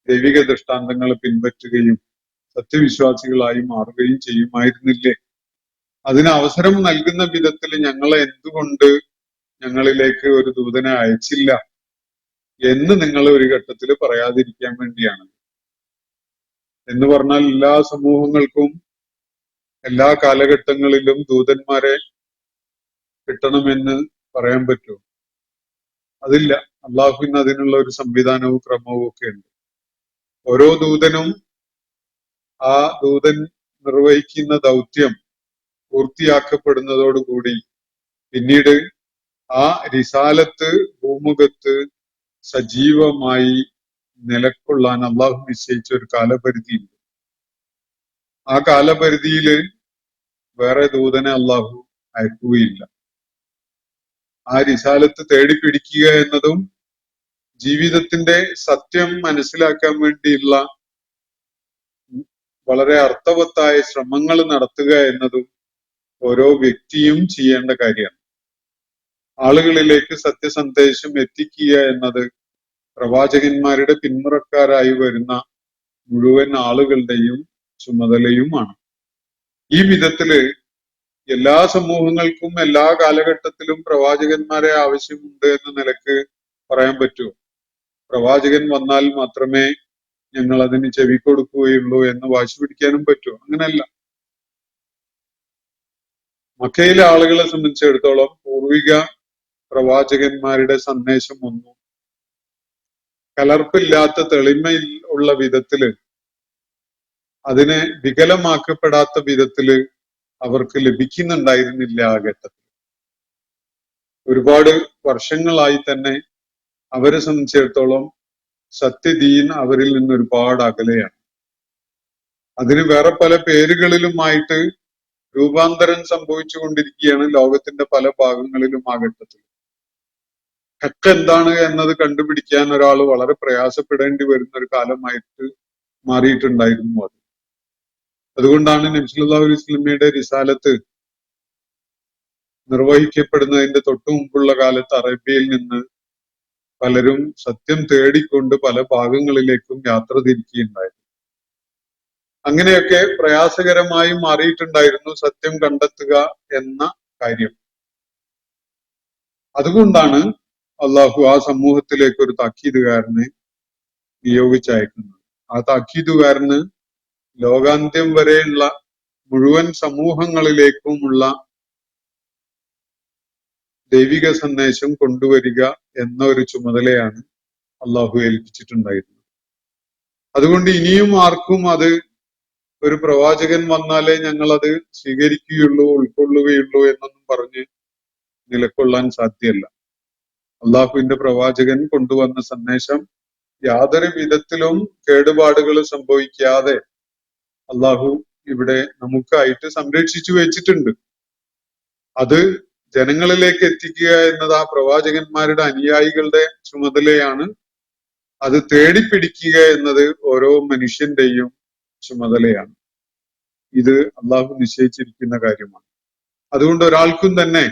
ദൈവിക ദൃഷ്ടാന്തങ്ങൾ പിൻപറ്റുകയും സത്യവിശ്വാസികളായി മാറുകയും ചെയ്യുമായിരുന്നില്ലേ? അതിന് അവസരം നൽകുന്ന വിധത്തിൽ ഞങ്ങളെ എന്തുകൊണ്ട് ഞങ്ങളിലേക്ക് ഒരു ദൂതനെ അയച്ചില്ല എന്ന് നിങ്ങൾ ഒരു ഘട്ടത്തിൽ പറയാതിരിക്കാൻ വേണ്ടിയാണ്. എന്ന് പറഞ്ഞാൽ എല്ലാ സമൂഹങ്ങൾക്കും എല്ലാ കാലഘട്ടങ്ങളിലും ദൂതന്മാരെ കിട്ടണമെന്ന് പറയാൻ പറ്റുമോ? അതില്ല. അള്ളാഹുവിന് അതിനുള്ള ഒരു സംവിധാനവും ക്രമവും ഒക്കെ ഉണ്ട്. ഓരോ ദൂതനും ആ ദൂതൻ നിർവഹിക്കുന്ന ദൗത്യം പൂർത്തിയാക്കപ്പെടുന്നതോടുകൂടി പിന്നീട് ആ റിസാലത്ത് ഭൂമുഖത്ത് സജീവമായി നിലക്കൊള്ളാൻ അള്ളാഹു നിശ്ചയിച്ച ഒരു കാലപരിധിയുണ്ട്. ആ കാലപരിധിയില് വേറെ ദൂതനെ അള്ളാഹു അയക്കുകയില്ല. ആ റിസാലത്ത് തേടിപ്പിടിക്കുക എന്നതും ജീവിതത്തിന്റെ സത്യം മനസ്സിലാക്കാൻ വേണ്ടിയുള്ള വളരെ അർത്ഥവത്തായ ശ്രമങ്ങൾ നടത്തുക എന്നതും ഓരോ വ്യക്തിയും ചെയ്യേണ്ട കാര്യമാണ്. ആളുകളിലേക്ക് സത്യസന്ദേശം എത്തിക്കുക എന്നത് പ്രവാചകന്മാരുടെ പിന്മുറക്കാരായി വരുന്ന മുഴുവൻ ആളുകളുടെയും ചുമതലയുമാണ്. ഈ വിധത്തില് എല്ലാ സമൂഹങ്ങൾക്കും എല്ലാ കാലഘട്ടത്തിലും പ്രവാചകന്മാരെ ആവശ്യമുണ്ട് എന്ന നിലക്ക് പറയാൻ പറ്റൂ. പ്രവാചകൻ വന്നാൽ മാത്രമേ ഞങ്ങൾ അതിന് ചെവി കൊടുക്കുകയുള്ളൂ എന്ന് വാശി പിടിക്കാനും പറ്റൂ. അങ്ങനെയല്ല. മക്കയിലെ ആളുകളെ സംബന്ധിച്ചിടത്തോളം പൂർവിക പ്രവാചകന്മാരുടെ സന്ദേശം ഒന്നും കലർപ്പില്ലാത്ത തെളിമയിൽ ഉള്ള വിധത്തില്, അതിനെ വികലമാക്കപ്പെടാത്ത വിധത്തില് അവർക്ക് ലഭിക്കുന്നുണ്ടായിരുന്നില്ല ആ ഘട്ടത്തിൽ. ഒരുപാട് വർഷങ്ങളായി തന്നെ അവരെ സംബന്ധിച്ചിടത്തോളം സത്യദീൻ അവരിൽ നിന്ന് ഒരുപാട് അകലെയാണ്. അതിന് വേറെ പല പേരുകളിലുമായിട്ട് രൂപാന്തരം സംഭവിച്ചു കൊണ്ടിരിക്കുകയാണ് ലോകത്തിന്റെ പല ഭാഗങ്ങളിലും ആ ഘട്ടത്തിൽ. ഹക്ക് എന്താണ് എന്നത് കണ്ടുപിടിക്കാൻ ഒരാൾ വളരെ പ്രയാസപ്പെടേണ്ടി വരുന്ന ഒരു കാലമായിട്ട് മാറിയിട്ടുണ്ടായിരുന്നു അത്. അതുകൊണ്ടാണ് നബി സല്ലല്ലാഹു അലൈഹി വസല്ലമയുടെ റിസാലത്ത് നിർവഹിക്കപ്പെടുന്നതിന്റെ തൊട്ടു മുമ്പുള്ള കാലത്ത് അറേബ്യയിൽ നിന്ന് പലരും സത്യം തേടിക്കൊണ്ട് പല ഭാഗങ്ങളിലേക്കും യാത്ര തിരിക്കുകയുണ്ടായിരുന്നു. അങ്ങനെയൊക്കെ പ്രയാസകരമായി മാറിയിട്ടുണ്ടായിരുന്നു സത്യം കണ്ടെത്തുക എന്ന കാര്യം. അതുകൊണ്ടാണ് അള്ളാഹു ആ സമൂഹത്തിലേക്ക് ഒരു താക്കീതുകാരനെ നിയോഗിച്ചയക്കുന്നത്. ആ താക്കീതുകാരന് ലോകാന്ത്യം വരെയുള്ള മുഴുവൻ സമൂഹങ്ങളിലേക്കുമുള്ള ദൈവിക സന്ദേശം കൊണ്ടുവരിക എന്ന ഒരു ചുമതലയാണ് അള്ളാഹു ഏൽപ്പിച്ചിട്ടുണ്ടായിരുന്നത്. അതുകൊണ്ട് ഇനിയും ആർക്കും അത് ഒരു പ്രവാചകൻ വന്നാലേ ഞങ്ങൾ അത് സ്വീകരിക്കുകയുള്ളൂ, ഉൾക്കൊള്ളുകയുള്ളൂ എന്നൊന്നും പറഞ്ഞ് നിലകൊള്ളാൻ സാധ്യമല്ല. അള്ളാഹുവിന്റെ പ്രവാചകൻ കൊണ്ടുവന്ന സന്ദേശം യാതൊരു വിധത്തിലും കേടുപാടുകൾ സംഭവിക്കാതെ അള്ളാഹു ഇവിടെ നമുക്കായിട്ട് സംരക്ഷിച്ചു വെച്ചിട്ടുണ്ട്. അത് ജനങ്ങളിലേക്ക് എത്തിക്കുക എന്നത് ആ പ്രവാചകന്മാരുടെ അനുയായികളുടെ ചുമതലയാണ്. അത് തേടിപ്പിടിക്കുക എന്നത് ഓരോ മനുഷ്യന്റെയും ചുമതലയാണ്. ഇത് അള്ളാഹു നിശ്ചയിച്ചിരിക്കുന്ന കാര്യമാണ്. അതുകൊണ്ട് ഒരാൾക്കും തന്നെ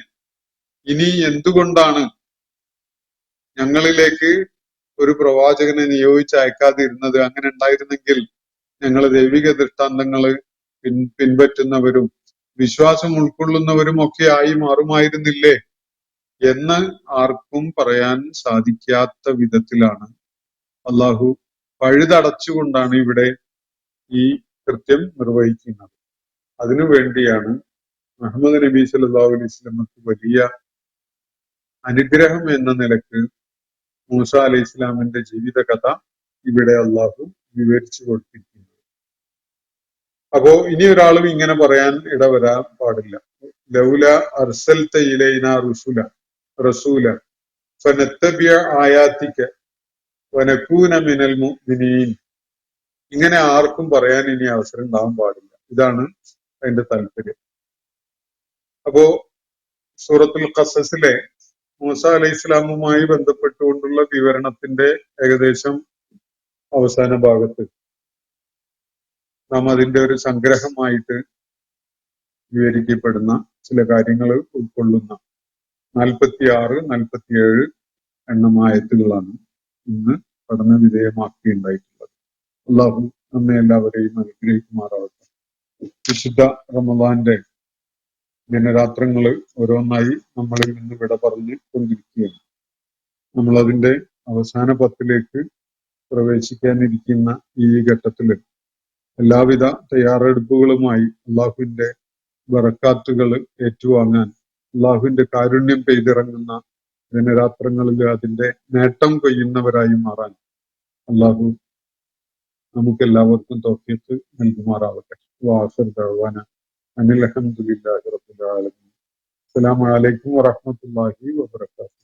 ഇനി എന്തുകൊണ്ടാണ് ഞങ്ങളിലേക്ക് ഒരു പ്രവാചകനെ നിയോഗിച്ചയക്കാതിരുന്നത്, അങ്ങനെ ഉണ്ടായിരുന്നെങ്കിൽ ഞങ്ങൾ ദൈവിക ദൃഷ്ടാന്തങ്ങള് പിൻപറ്റുന്നവരും വിശ്വാസം ഉൾക്കൊള്ളുന്നവരും ഒക്കെ ആയി മാറുമായിരുന്നില്ലേ എന്ന് ആർക്കും പറയാൻ സാധിക്കാത്ത വിധത്തിലാണ് അള്ളാഹു പഴുതടച്ചുകൊണ്ടാണ് ഇവിടെ ഈ കൃത്യം നിർവഹിക്കുന്നത്. അതിനു വേണ്ടിയാണ് മുഹമ്മദ് നബി സല്ലല്ലാഹു അലൈഹി വസല്ലമക്ക് വലിയ അനുഗ്രഹം എന്ന നിലക്ക് മൂസ അലൈഹി ഇസ്ലാമിന്റെ ജീവിത കഥ ഇവിടെ അള്ളാഹു വിവരിച്ചു കൊടുത്തിരിക്കുന്നത്. അപ്പോ ഇനി ഒരാളും ഇങ്ങനെ പറയാൻ ഇടവരാൻ പാടില്ല. ലൗല അർസൽത ഇലൈനാ റസൂല ഫനത്തബിഅ ആയാതിക വനകൂന മിനൽ മുഅ്മിനീൻ. ഇങ്ങനെ ആർക്കും പറയാൻ ഇനി അവസരം ഉണ്ടാവാൻ പാടില്ല. ഇതാണ് അതിന്റെ താല്പര്യം. അപ്പോ സൂറത്തുൽ ഖസസിലെ മൂസ അലൈഹി ഇസ്ലാമുമായി ബന്ധപ്പെട്ടുകൊണ്ടുള്ള വിവരണത്തിന്റെ ഏകദേശം അവസാന ഭാഗത്ത് നാം അതിന്റെ ഒരു സംഗ്രഹമായിട്ട് വിവരിക്കപ്പെടുന്ന ചില കാര്യങ്ങൾ ഉൾക്കൊള്ളുന്ന 46, 47 എണ്ണമായത്തുകളാണ് ഇന്ന് പഠന വിധേയമാക്കിയുണ്ടായിട്ടുള്ളത്. അള്ളാഹു നമ്മെ എല്ലാവരെയും അനുഗ്രഹിക്കുമാറാവട്ടെ. വിശുദ്ധ റമദാന്റെ ദിനരാത്രങ്ങള് ഓരോന്നായി നമ്മളിൽ നിന്ന് വിട പറഞ്ഞ് കൊണ്ടിരിക്കുകയാണ്. നമ്മളതിന്റെ അവസാന പത്തിലേക്ക് പ്രവേശിക്കാനിരിക്കുന്ന ഈ ഘട്ടത്തില് എല്ലാവിധ തയ്യാറെടുപ്പുകളുമായി അള്ളാഹുവിന്റെ ബറക്കാത്തുകൾ ഏറ്റുവാങ്ങാൻ, അള്ളാഹുവിന്റെ കാരുണ്യം പെയ്തിറങ്ങുന്ന ദിനരാത്രങ്ങളിൽ അതിന്റെ നേട്ടം കൊയ്യുന്നവരായി മാറാൻ അള്ളാഹു നമുക്കെല്ലാവർക്കും തൗഫീഖ് നൽകുമാറാവട്ടെ. വാഖിർ ദഅ്വാന അനിൽ ഹംദുലില്ലാഹി റബ്ബിൽ ആലമീൻ. അസ്സലാമു അലൈക്കും വറഹ്മത്തുള്ളാഹി വബറകാതുഹു.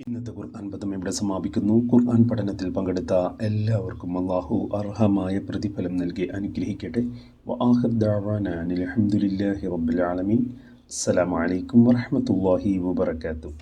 ഇന്നത്തെ ഖുർആൻ പദം ഇവിടെ സമാപിക്കുന്നു. ഖുർആൻ പഠനത്തിൽ പങ്കെടുത്ത എല്ലാവർക്കും അള്ളാഹു അർഹമായ പ്രതിഫലം നൽകി അനുഗ്രഹിക്കട്ടെ. വആഖിർ ദഅ്വാനാ അനിൽ ഹംദുലില്ലാഹി റബ്ബിൽ ആലമീൻ. അസ്സലാമു അലൈക്കും വറഹ്മത്തുള്ളാഹി വബറകാതുഹു.